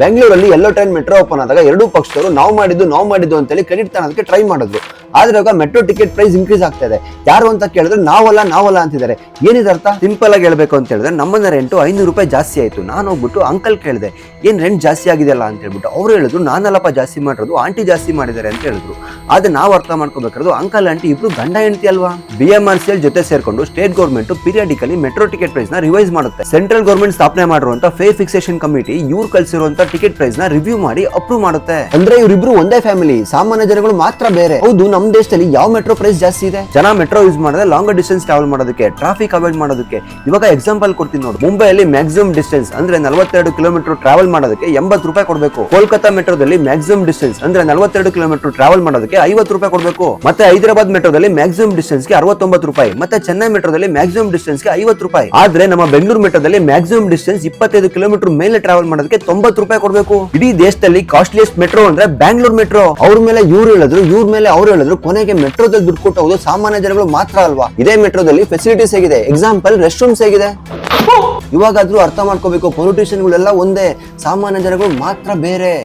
ಬೆಂಗಳೂರಲ್ಲಿ ಎಲ್ಲೋ train metro open ಆದಾಗ ಎರಡೂ ಪಕ್ಷದವರು ನಾವು ಮಾಡಿದ್ದು ಅಂತೇಳಿ ಕ್ರೆಡಿಟ್ ತಗೊಳಕ್ಕೆ ಟ್ರೈ ಮಾಡಿದ್ರು. ಆದ್ರೆ ಇವಾಗ ಮೆಟ್ರೋ ಟಿಕೆಟ್ ಪ್ರೈಸ್ ಇನ್ಕ್ರೀಸ್ ಆಗ್ತಾ ಇದೆ. ಯಾರು ಅಂತ ಕೇಳಿದ್ರೆ ನಾವಲ್ಲ ಅಂತಿದ್ದಾರೆ. ಏನಿದೆ ಅರ್ಥ? ಸಿಂಪಲ್ ಆಗಿ ಹೇಳ್ಬೇಕು ಅಂತ ಹೇಳಿದ್ರೆ ನಮ್ಮನ್ನ ರೆಂಟು 500 ರೂಪಾಯಿ ಜಾಸ್ತಿ ಆಯ್ತು. ನಾನು ಹೋಗ್ಬಿಟ್ಟು ಅಂಕಲ್ ಕೇಳಿದೆ, ಏನ್ ರೆಂಟ್ ಜಾಸ್ತಿ ಆಗಿದೆಯಲ್ಲ ಅಂತ ಹೇಳ್ಬಿಟ್ಟು. ಅವ್ರು ಹೇಳಿದ್ರು ನಾನಲ್ಲಪ್ಪ ಜಾಸ್ತಿ ಮಾಡಿರೋದು, ಆಂಟಿ ಜಾಸ್ತಿ ಮಾಡಿದ್ದಾರೆ ಅಂತ ಹೇಳಿದ್ರು. ಆದ್ರೆ ನಾವು ಅರ್ಥ ಮಾಡ್ಕೋಬೇಕಾದ್ರು ಅಂಕಲ್ ಆಂಟಿ ಇಬ್ರು ಗಂಡ ಹೆಂಡತಿ ಅಲ್ವಾ? BMRCL ಜೊತೆ ಸೇರ್ಕೊಂಡು state government periodically metro ticket price ನ ರಿವೈಸ್ ಮಾಡುತ್ತೆ. ಸೆಂಟ್ರಲ್ ಗೌರ್ಮೆಂಟ್ ಸ್ಥಾಪನೆ ಮಾಡಿರುವಂತ ಫೇ ಫಿಕ್ಸೇಷನ್ ಕಮಿಟಿ ಇವ್ರು ಕಳಿಸಿರುವಂತ ಟಿಕೆಟ್ ಪ್ರೈಸ್ ನ ರಿವ್ಯೂ ಮಾಡಿ ಅಪ್ರೂವ್ ಮಾಡುತ್ತೆ. ಅಂದ್ರೆ ಇವರಿಬ್ರು ಒಂದೇ ಫ್ಯಾಮಿಲಿ, ಸಾಮಾನ್ಯ ಜನಗಳು ಮಾತ್ರ ಬೇರೆ. ಹೌದು, ನಮ್ಮ ದೇಶದಲ್ಲಿ ಯಾವ ಮೆಟ್ರೋ ಪ್ರೈಸ್ ಜಾಸ್ತಿ ಇದೆ? ಜನ ಮೆಟ್ರೋ ಯೂಸ್ ಮಾಡಿದ್ರೆ ಲಾಂಗರ್ ಡಿಸ್ಟೆನ್ಸ್ ಟ್ರಾವೆಲ್ ಮಾಡೋದಕ್ಕೆ, ಟ್ರಾಫಿಕ್ ಅವಾಯ್ಡ್ ಮಾಡೋದಕ್ಕೆ. ಇವಾಗ ಎಕ್ಸಾಂಪಲ್ ಕೊಡ್ತೀನಿ ನೋಡಿ. ಮುಂಬೈಯಲ್ಲಿ ಮ್ಯಾಕ್ಸಿಮಮ್ ಡಿಸ್ಟೆನ್ಸ್ ಅಂದ್ರೆ 42 ಕಿಲೋಮೀಟರ್ ಟ್ರಾವೆಲ್ ಮಾಡೋದಕ್ಕೆ 80 ರೂಪಾಯಿ ಕೊಡಬೇಕು. ಕೋಲ್ಕತ್ತಾ ಮೆಟ್ರೋದಲ್ಲಿ ಮ್ಯಾಕ್ಸಿಮಮ್ ಡಿಸ್ಟೆನ್ಸ್ ಅಂದ್ರೆ 42 ಕಿಲೋಮೀಟರ್ ಟ್ರಾವೆಲ್ ಮಾಡೋದಕ್ಕೆ 50 ರೂಪಾಯಿ ಕೊಡಬೇಕು. ಮತ್ತೆ ಹೈದರಾಬಾದ್ ಮೆಟ್ರೋದಲ್ಲಿ ಮ್ಯಾಕ್ಸಿಮಮ್ ಡಿಸ್ಟೆನ್ಸ್ ಗೆ 69 ರೂಪಾಯಿ. ಮತ್ತೆ ಚೆನ್ನೈ ಮೆಟ್ರೋದಲ್ಲಿ ಮ್ಯಾಕ್ಸಿಮಮ್ ಡಿಸ್ಟೆನ್ಸ್ ಗೆ 50 ರೂಪಾಯಿ. ಆದ್ರೆ ನಮ್ಮ ಬೆಂಗಳೂರು ಮೆಟ್ರೋದಲ್ಲಿ ಮ್ಯಾಕ್ಸಿಮಮ್ ಡಿಸ್ಟೆನ್ಸ್ 25 ಕಿಲೋಮೀಟರ್ ಮೇಲೆ ಟ್ರಾವೆಲ್ ಮಾಡೋದಕ್ಕೆ 90 ರೂಪಾಯಿ ಕೊಡಬೇಕು. ಇಡೀ ದೇಶದಲ್ಲಿ ಕಾಸ್ಟ್ಲಿಯಸ್ಟ್ ಮೆಟ್ರೋ ಅಂದ್ರೆ ಬ್ಯಾಂಗ್ಳೂರ್ ಮೆಟ್ರೋ. ಅವ್ರ ಮೇಲೆ ಇವ್ರು ಹೇಳಿದ್ರು, ಇವ್ರ ಮೇಲೆ ಅವ್ರು ಹೇಳಿದ್ರು, ಕೊನೆಗೆ ಮೆಟ್ರೋದಲ್ಲಿ ದುಡ್ಡು ಕೊಟ್ಟು ಹೋಗೋದು ಸಾಮಾನ್ಯ ಜನಗಳು ಮಾತ್ರ ಅಲ್ವಾ? ಇದೇ ಮೆಟ್ರೋದಲ್ಲಿ ಫೆಸಿಲಿಟೀಸ್ ಹೇಗಿದೆ? ಎಕ್ಸಾಂಪಲ್ ರೆಸ್ಟ್ ರೂಮ್ಸ್ ಹೇಗಿದೆ? ಇವಾಗಾದ್ರೂ ಅರ್ಥ ಮಾಡ್ಕೋಬೇಕು, ಪೊಲಿಟಿಷಿಯನ್ಗಳೆಲ್ಲ ಒಂದೇ, ಸಾಮಾನ್ಯ ಜನಗಳು ಮಾತ್ರ ಬೇರೆ.